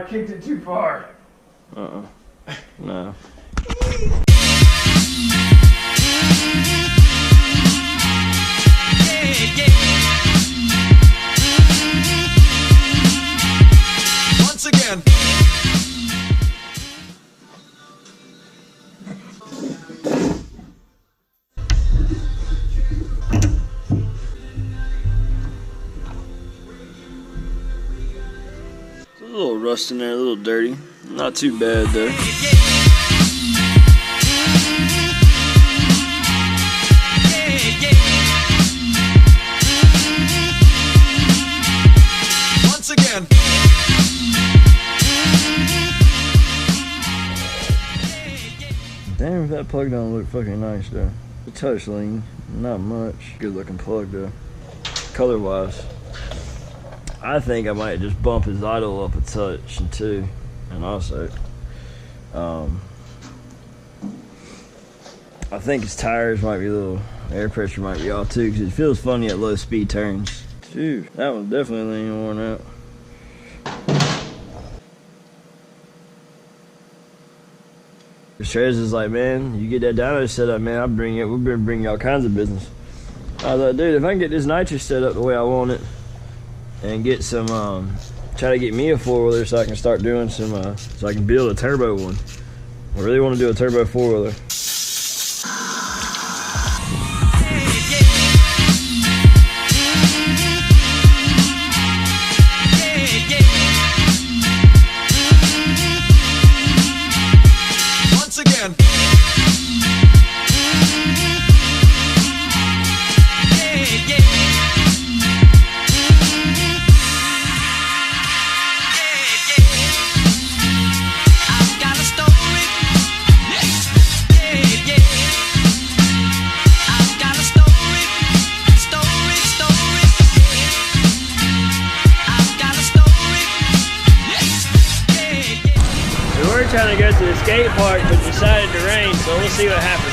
I kicked it too far. No. Once again. A little rust in there, a little dirty. Not too bad though. Once again. Damn, if that plug don't look fucking nice though. The touch lean, not much. Good looking plug though. Color wise. I think I might just bump his idle up a touch too. And also, I think his tires might be a little, air pressure might be off too, because it feels funny at low speed turns. Phew, that one's definitely lean worn out. Trez is like, man, you get that dyno set up, man, we'll bring you all kinds of business. I was like, dude, if I can get this nitrous set up the way I want it, and get some, try to get me a four-wheeler so I can start doing some, so I can build a turbo one. I really want to do a turbo four-wheeler. Once again. Trying to go to the skate park, but decided to rain, so we'll see what happens.